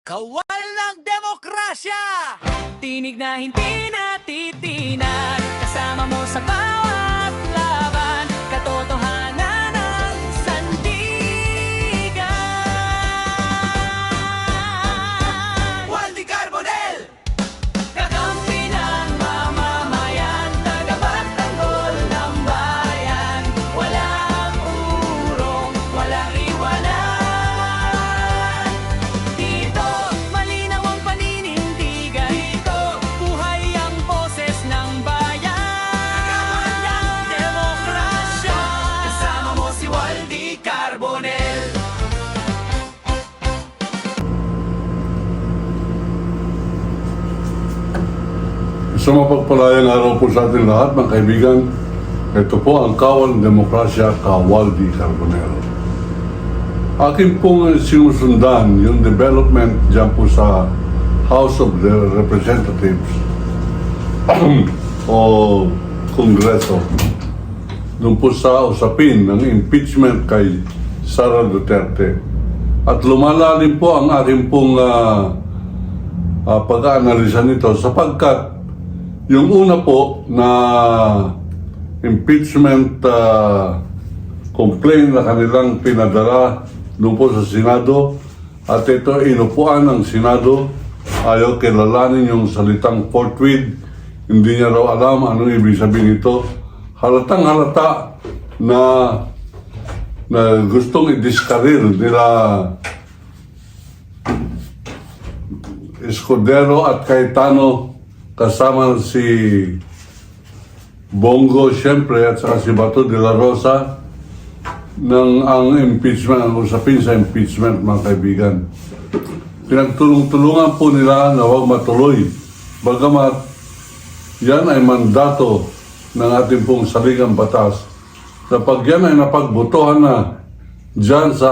Kawal ng demokrasya! Tinig na hindi natitinan, kasama mo sa bawat laban, katotohanan ng sandigan. Waldy Carbonell! Kakampi ng mamamayan, tagapagtanggol ng bayan, walang urong, walang iwanan. Dito, malinaw ang paninindigan. Dito, buhay ang boses ng bayan. Kawal ng demokrasya! Kasama mo si Waldy Carbonell. Isang mapagpalayang araw po sa ating lahat, mga kaibigan. Ito po ang Kawal ng Demokrasya, Waldy Carbonell. Akin pong sinusundan yung development dyan po sa House of the Representatives o Kongreso. Doon po sa usapin ng impeachment kay Sara Duterte. At lumalalim po ang aking pong pag-aanalisa nito sapagkat yung una po na impeachment complaint na kanilang pinadala doon po sa Senado at ito inupuan ng Senado, ayaw kilalanin yung salitang forthwith, hindi niya raw alam anong ibig sabihin ito. Halatang halata na gustong i-discareer nila Escudero at Cayetano kasama si Bongo siyempre at saka si Bato de la Rosa ng ang impeachment, ang usapin sa impeachment, mga kaibigan. Pinagtulong-tulungan po nila na huwag matuloy. Bagamat yan ay mandato ng ating pong saligang batas. Kapag yan ay napagbotohan na dyan sa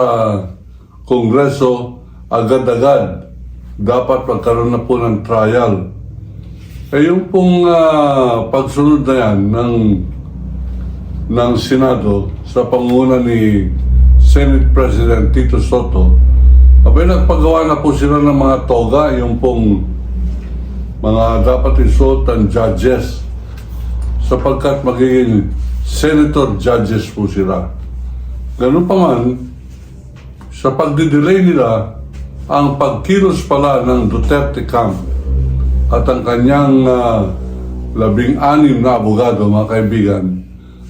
Kongreso, agad-agad dapat magkaroon na po ng trial. Yung pong pagsunod na yan ng Senado sa pangunguna ni Senate President Tito Soto, abay nagpagawa na po sila ng mga toga, yung pong mga dapat isuot ang judges sapagkat magiging senator judges po sila. Ganun pa man, sa pagdidelay nila, ang pagkilos pala ng Duterte camp at ang kanyang 16 na abogado, mga kaibigan,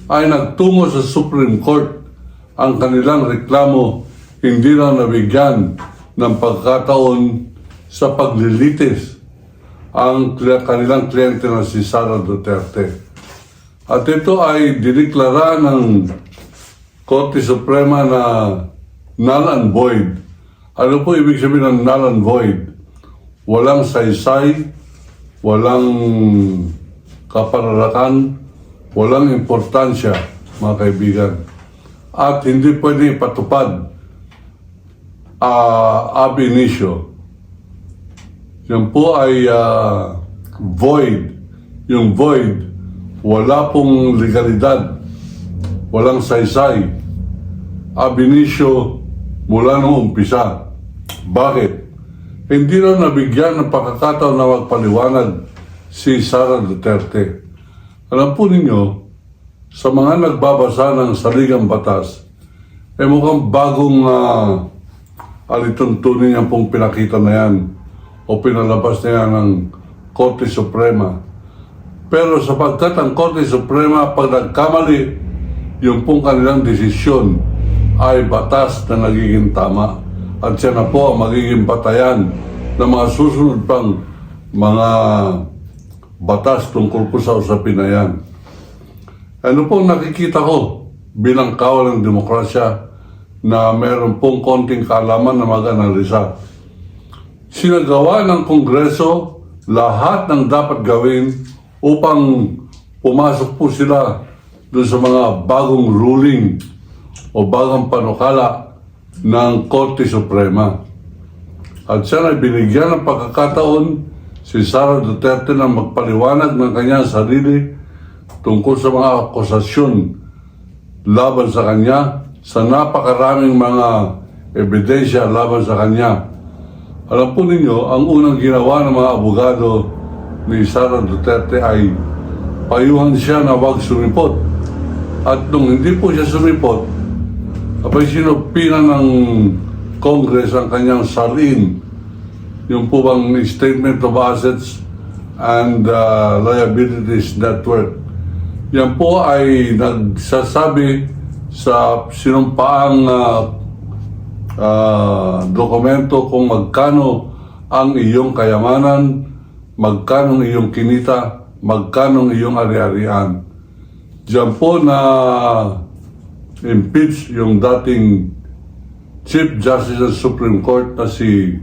ay nagtungo sa Supreme Court. Ang kanilang reklamo hindi lang nabigyan ng pagkataon sa paglilitis ang kanilang kliyente na si Sara Duterte. At ito ay diniklara ng Korte Suprema na null and void. Ano po ibig sabihin ng null and void? Walang saysay, walang kapararakan, walang importansya, mga kaibigan. At hindi pwede ipatupad ab initio. Yan po ay void. Yung void, wala pong legalidad, walang saysay. Ab initio mula nung umpisa. Bakit? Hindi na nabigyan ng pagkakataon na magpaliwanag si Sara Duterte. Alam po ninyo, sa mga nagbabasa ng saligang batas, mukhang bagong alituntunin niya pong pinakita na yan o pinalabas na yan ng Korte Suprema. Pero sapagkat ang Korte Suprema, pag nagkamali, yung pong kanilang desisyon ay batas na nagiging tama. At siya na po ang magiging batayan ng mga susunod pang mga batas tungkol po sa usapin na yan. Ano pong nakikita ko bilang kawal ng demokrasya na meron pong konting kaalaman na mag-analisa. Sinagawa ng Kongreso lahat ng dapat gawin upang pumasok po sila doon sa mga bagong ruling o bagong panukala ng Korte Suprema. At siya ay binigyan ng pagkakataon si Sara Duterte na magpaliwanag ng kanyang sarili tungkol sa mga akusasyon laban sa kanya, sa napakaraming mga ebidensya laban sa kanya. Alam po ninyo, ang unang ginawa ng mga abogado ni Sara Duterte ay payuhan siya na wag sumipot. At nung hindi po siya sumipot, abay sinupina ng Congress ang kanyang salin, yung po bang Statement of Assets and Liabilities Network. Yan po ay nagsasabi sa sinumpaang dokumento kung magkano ang iyong kayamanan, magkano ang iyong kinita, magkano ang iyong ari-arian. Diyan po na impeach yung dating Chief Justice ng Supreme Court na si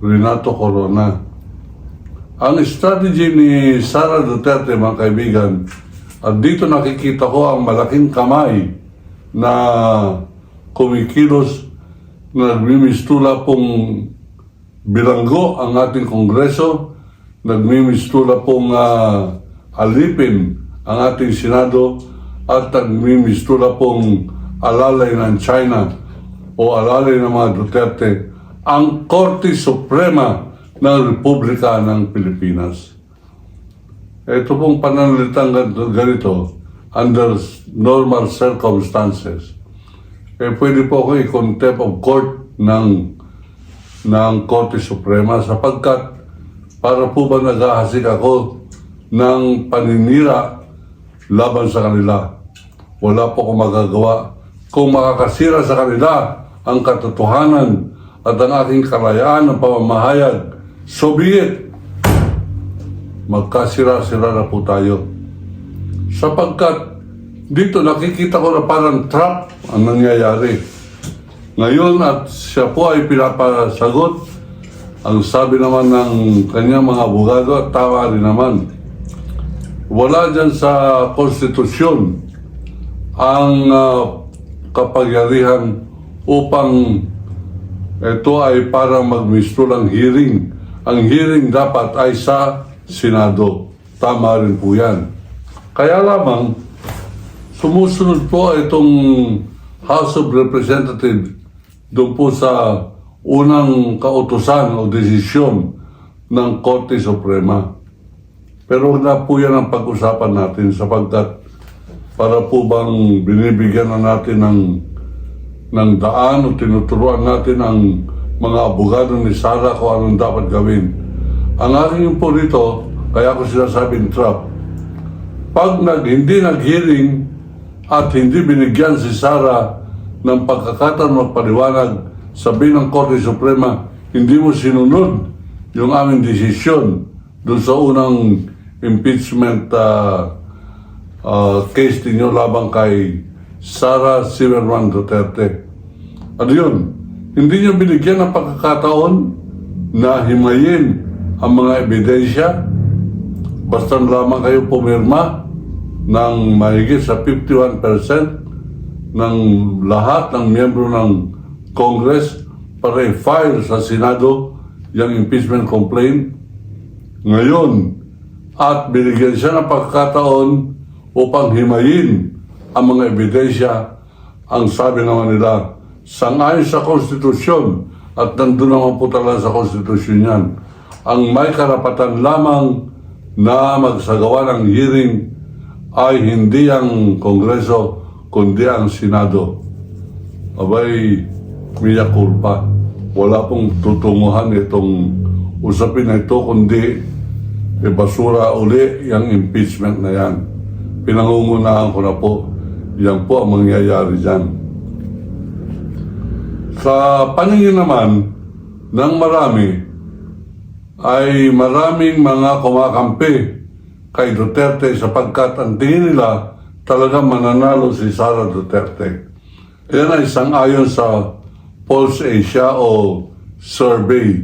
Renato Corona. Ang strategy ni Sara Duterte, mga kaibigan, at dito nakikita ko ang malaking kamay na kumikilos, nagmimistula pong bilanggo ang ating Kongreso, nagmimistula pong alipin ang ating Senado, at nagmimistula pong alalay ng China o alalay ng mga Duterte ang Korte Suprema ng Republika ng Pilipinas. Ito pong pananalitang ganito, under normal circumstances, pwede po ako i-contempt of court ng Korte Suprema sapagkat para po ba naghahasik ako ng paninira laban sa kanila. Wala po akong magagawa. Kung makakasira sa kanila ang katotohanan at ang aking kalayaan ng pamamahayag, so be it. Magkasira-sira na po tayo. Sapagkat dito nakikita ko na parang trap ang nangyayari. Ngayon at siya po ay pinapasagot. Ang sabi naman ng kanyang mga abogado at tama rin naman. Wala dyan sa konstitusyon ang kapangyarihan upang ito ay parang magmistulang hearing. Ang hearing dapat ay sa Senado. Tama rin po yan. Kaya lamang, sumusunod po itong House of Representatives doon po sa unang kautusan o desisyon ng Korte Suprema. Pero na po yan ang pag-usapan natin sapagkat para po bang binibigyan na natin ng daan o tinuturuan natin ang mga abogado ni Sara kung anong dapat gawin. Ang aking po rito, kaya ko sinasabing trap, pag hindi nag-hearing at hindi binigyan si Sara ng pagkakataon magpaliwanag, sabi ng Korte Suprema, hindi mo sinunod yung aming desisyon doon sa unang impeachment case ninyo labang kay Sara Zimmerman Duterte. Ano yun? Hindi nyo binigyan ng pagkakataon na himayin ang mga ebidensya. Basta lamang kayo pumirma ng mahigit sa 51% ng lahat ng miyembro ng Congress para i-file sa Senado yung impeachment complaint. Ngayon, at binigyan siya ng pagkakataon upang himayin ang mga ebidensya, ang sabi naman nila, sangayon sa konstitusyon, at nandun naman po talaga sa konstitusyon yan, ang may karapatan lamang na magsagawa ng hearing ay hindi ang Kongreso, kundi ang Senado. Abay, mea culpa. Wala pong tutunguhan itong usapin na ito, kundi basura uli yung impeachment na yan. Pinangungunahan ko na po, yan po ang mangyayari dyan. Sa paningin naman ng marami, ay maraming mga kumakampi kay Duterte sapagkat ang tingin nila talagang mananalo si Sara Duterte. Yan ay sang-ayon sa Pulse Asia o survey.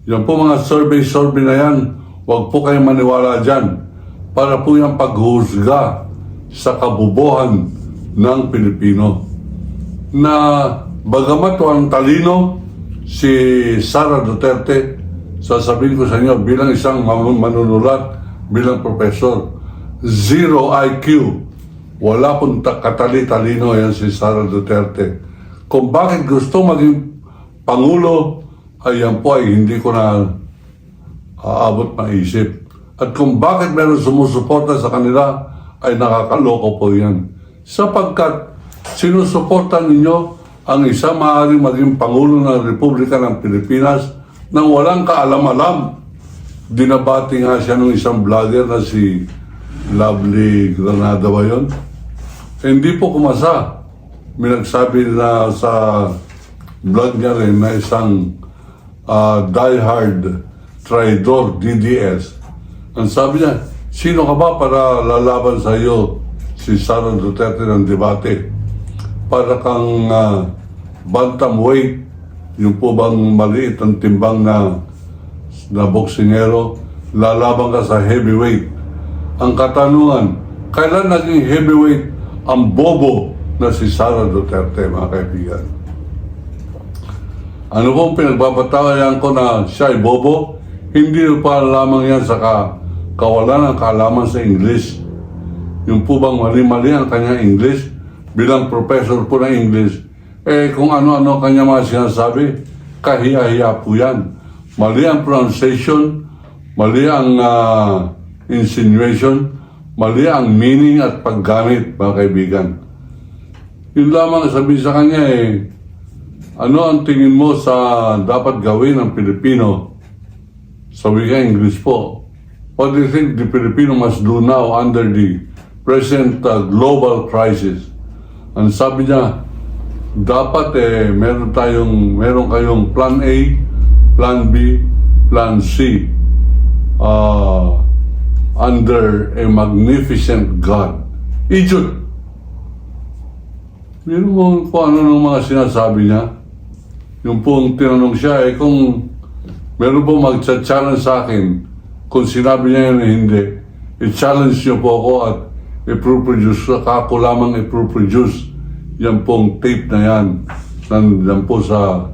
Yan po mga survey na yan, huwag po kayong maniwala dyan para po yung paghusga sa kabubuhan ng Pilipino. Na bagamat walang talino si Sara Duterte, sasabihin ko sa inyo bilang isang manunulat, bilang profesor, zero IQ. Wala pong katali-talino yan si Sara Duterte. Kung bakit gusto maging Pangulo ayan po ay hindi ko na aabot maisip. At kung bakit meron sumusuporta sa kanila, ay nakakaloko po yan. Sapagkat sinusuporta ninyo ang isang maaaring maging Pangulo ng Republika ng Pilipinas nang walang kaalam-alam. Dinabati nga siya ng isang vlogger na si Lovely Granada ba yun? Hindi po kumasa. May nagsabi na sa vlog niya rin na isang diehard traidor DDS. Ang sabi niya, sino ka ba para lalaban sa iyo si Sara Duterte ng debate? Para kang bantamweight, yung po bang maliit ang timbang na boksingero, lalaban ka sa heavyweight. Ang katanungan, kailan naging heavyweight ang bobo na si Sara Duterte, mga kaibigan? Ano pong pinagbabatayan ko na siya ay bobo? Hindi pa lamang yan sa kawalan ng kaalaman sa English. Yung po bang mali-mali ang kanyang English, bilang professor po ng English, kung ano-ano kanya mga sinasabi, kahiya-hiya po yan. Mali ang pronunciation, mali ang insinuation, mali ang meaning at paggamit, mga kaibigan. Yun lamang sabi sa kanya ano ang tingin mo sa dapat gawin ng Pilipino sa wika English po? What do you think the Filipino must do now under the present global crisis? Ang sabi niya, dapat meron kayong plan A, plan B, plan C under a magnificent God. Idiot! Yun mo kung ano ng mga sinasabi niya. Yung pong tinanong siya, kung meron po mag-challenge sa akin, kung sinabi niya yun hindi, i-challenge niyo po ako at i-produce, ako lamang i-produce yan pong tape na yan, nandiyan po sa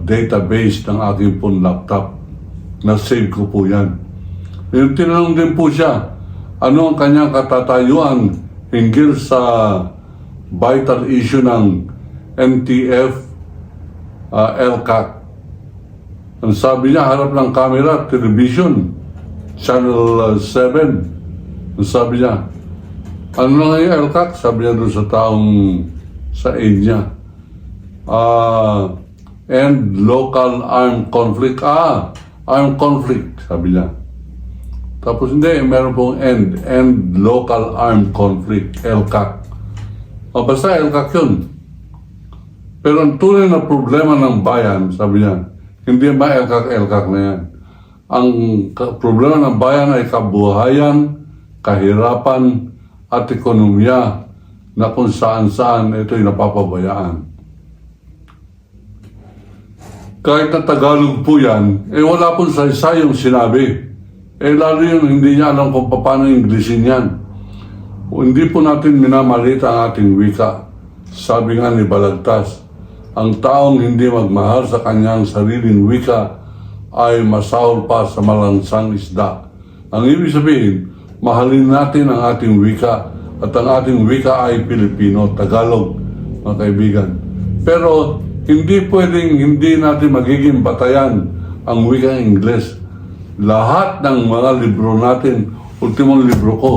database ng aking pong laptop. Na-save ko po yan. Yung tinanong din po siya, ano ang kanyang katatayuan hinggil sa vital issue ng NTF LCAC. Ang sabi niya, harap ng camera, television, Channel 7. Ang sabi niya, ano na nga yung LCAC? Sabi niya doon sa taong sa aid niya. End local armed conflict. Armed conflict, sabi niya. Tapos hindi, meron pong end local armed conflict, LCAC. Basta LCAC yun. Pero ang tunay na problema ng bayan, sabi niya, hindi ba LCAC na yan. Ang problema ng bayan ay kabuhayan, kahirapan, at ekonomiya na kung saan-saan ito'y napapabayaan. Kahit na Tagalog po yan, wala pong saysayong sinabi. Lalo yun, hindi niya alam kung paano Englishin yan. Hindi po natin minamalit ang ating wika. Sabi nga ni Balagtas, ang taong hindi magmahal sa kanyang sariling wika ay masahol pa sa malansang isda. Ang ibig sabihin, mahalin natin ang ating wika at ang ating wika ay Pilipino, Tagalog, mga kaibigan. Pero hindi pwedeng hindi natin magiging batayan ang wika Ingles. Lahat ng mga libro natin, ultimong libro ko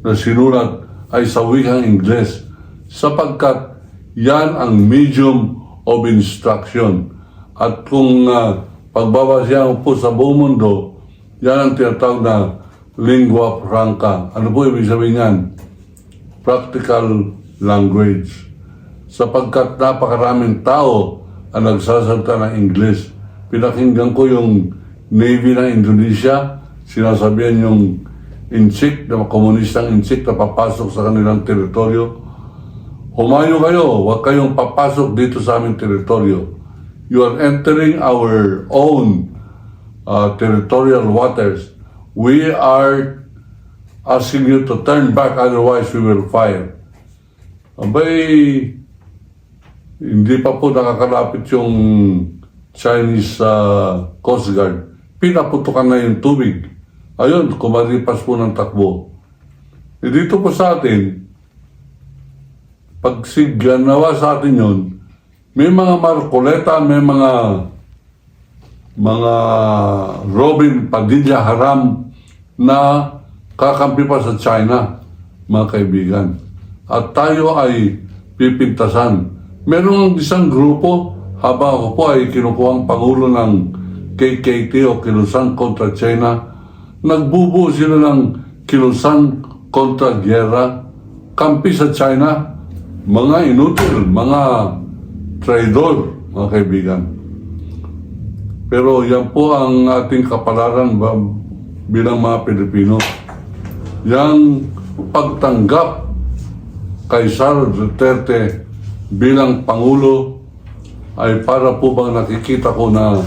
na sinulat ay sa wikang Ingles sapagkat yan ang medium of instruction. At kung pagbabasihan po sa buong mundo, yan ang tinatawag na lingua franca. Ano po ibig sabihin yan? Practical language. Sapagkat napakaraming tao ang nagsasalita ng English. Pinakinggan ko yung Navy ng Indonesia, sinasabihan yung insik, na komunistang insik na papasok sa kanilang teritoryo. Humayo kayo, huwag kayong papasok dito sa aming teritoryo. You are entering our own territorial waters. We are asking you to turn back, otherwise we will fire. Abay, hindi pa po nakakalapit yung Chinese Coast Guard. Pinaputukan na yung tubig. Ayun, kumalipas po ng takbo. Dito po sa atin, pag ganawa sa atin yun, may mga markoleta, may mga mga Robin Padilla Haram na kakampi pa sa China, mga kaibigan. At tayo ay pipintasan. Meron isang grupo, habang ako po ay kinukuhang pangulo ng KKT o Kilusan kontra China, nagbubuo sila ng Kilusan kontra Giyera, kampi sa China, mga inutil, mga traidor, mga kaibigan. Pero yan po ang ating kapalaran bilang mga Pilipino. Yang pagtanggap kay Sara Duterte bilang Pangulo ay para po bang nakikita ko na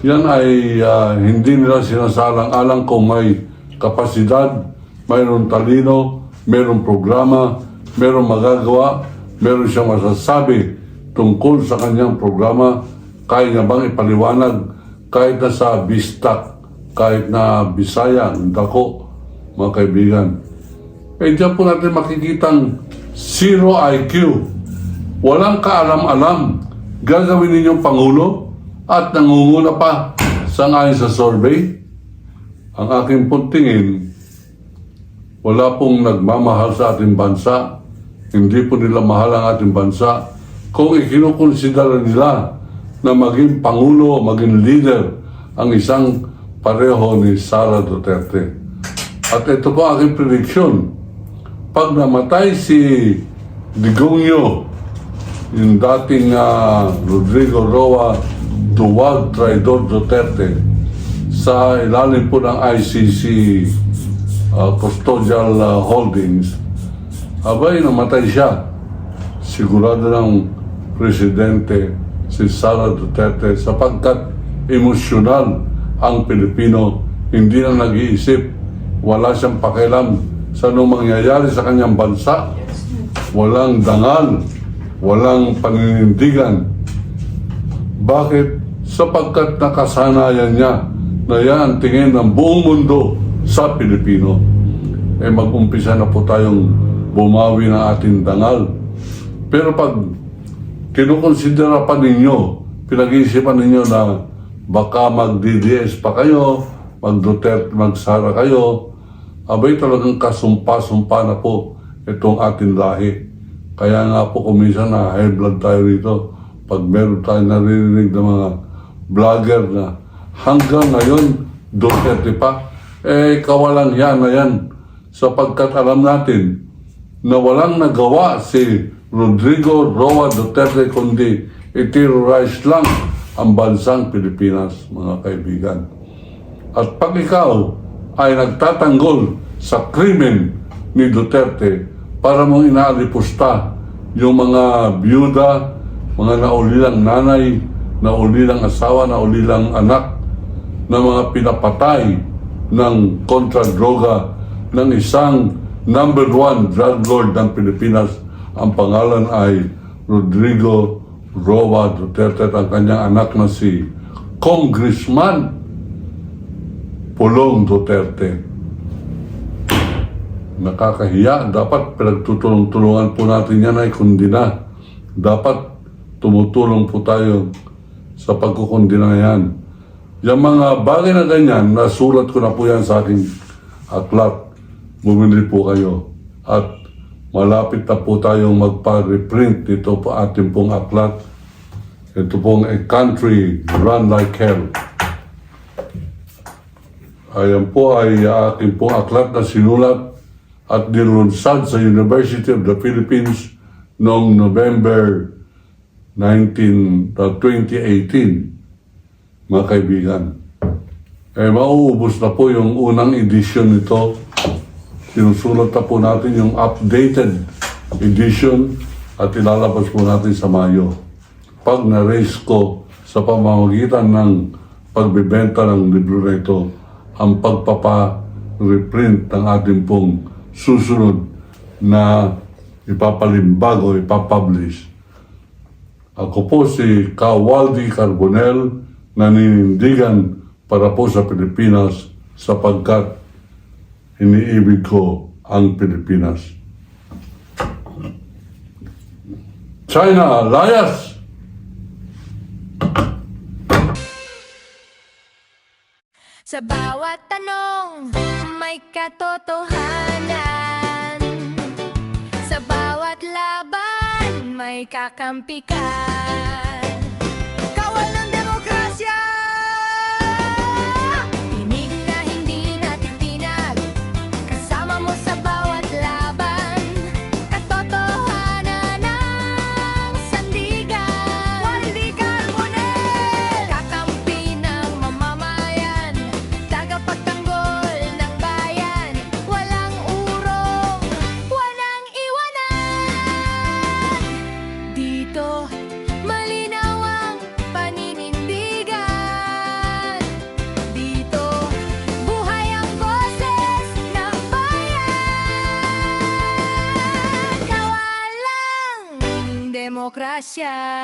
yan ay hindi nila sinasalang-alang kung may kapasidad, mayroong talino, mayroong programa, mayroong magagawa, mayroong siyang masasabi tungkol sa kanyang programa, kaya niya bang ipaliwanag kahit na sa Bistak, kahit na Bisaya, Dako, mga kaibigan. Eh diyan po natin makikitang zero IQ. Walang kaalam-alam. Gagawin ninyong Pangulo at nangunguna pa sangayon sa survey. Ang aking puntingin, wala pong nagmamahal sa ating bansa. Hindi po nila mahal ang ating bansa. Kung ikinukonsidera nila na maging Pangulo, maging leader, ang isang pareho ni Sara Duterte. At ito po aking prediksyon. Pag namatay si Digongyo, yung dating Rodrigo Roa Duwag Traidor Duterte, sa ilalim po ng ICC Custodial Holdings, abay namatay siya. Sigurado ng presidente si Sara Duterte sapagkat emosyonal ang Pilipino, hindi na nag-iisip, wala siyang pakialam sa anong mangyayari sa kanyang bansa, walang dangal, walang paninindigan. Bakit? Sapagkat nakasanayan niya na yan ang tingin ng buong mundo sa Pilipino. Eh mag-umpisa na po tayong bumawi ng ating dangal. Pero pag kinukonsidera pa ninyo, pinag-iisipan ninyo na baka mag-DDS pa kayo, mag-Duterte, mag-Sara kayo, abay talagang kasumpa-sumpa na po itong ating lahi. Kaya nga po kuminsan na high blood tayo rito. Pag meron tayo naririnig ng mga vlogger na hanggang ngayon Duterte pa, eh kawalan yan na yan. Sapagkat alam natin na walang nagawa si Rodrigo Roa Duterte kundi i-terrorize lang ang bansang Pilipinas, mga kaibigan. At pag ikaw ay nagtatanggol sa krimen ni Duterte para mong inaalipusta yung mga byuda, mga naulilang nanay, naulilang asawa, naulilang anak, na mga pinapatay ng kontra-droga ng isang number 1 drug lord ng Pilipinas. Ang pangalan ay Rodrigo Roa Duterte at ang kanyang anak na si Congressman Pulong Duterte. Nakakahiya. Dapat pinagtutulong-tulungan po natin yan ay kundina. Dapat tumutulong po tayo sa pagkukundina yan. Yung mga bagay na ganyan, nasulat ko na po yan sa aking aklat. Bumili po kayo. At malapit na po tayong magpa-reprint dito po ating pong aklat. Ito pong A Country Run Like Hell. Ayan po ay aking pong aklat na sinulat at nilunsad sa University of the Philippines noong November 2018, mga kaibigan. Eh, mauubos na po yung unang edition nito. Sinusulat na po natin yung updated edition at ilalabas po natin sa Mayo. Pag na-raise ko sa pamamagitan ng pagbibenta ng libro na ito, ang pagpapa-reprint ng ating pong susunod na ipapalimbag o ipapublish. Ako po si Kawaldi Carbonell, naninindigan para po sa Pilipinas sapagkat iniibig ko ang Pilipinas. China, layas! Sa bawat tanong, may katotohanan. Sa bawat laban, may kakampi ka. Kawal ng demokrasya! Tinig na hindi natitinag, kasama mo sa bawat laban. Katotohanan ng sandigan. Waldi Carbonell! Kakampi ng mamamayan, tagapagtanggol ng bayan. Walang urong, walang iwanan. Dito, malinaw ang paninindigan. Dito, buhay ang boses ng bayan. Kawalang demokrasya.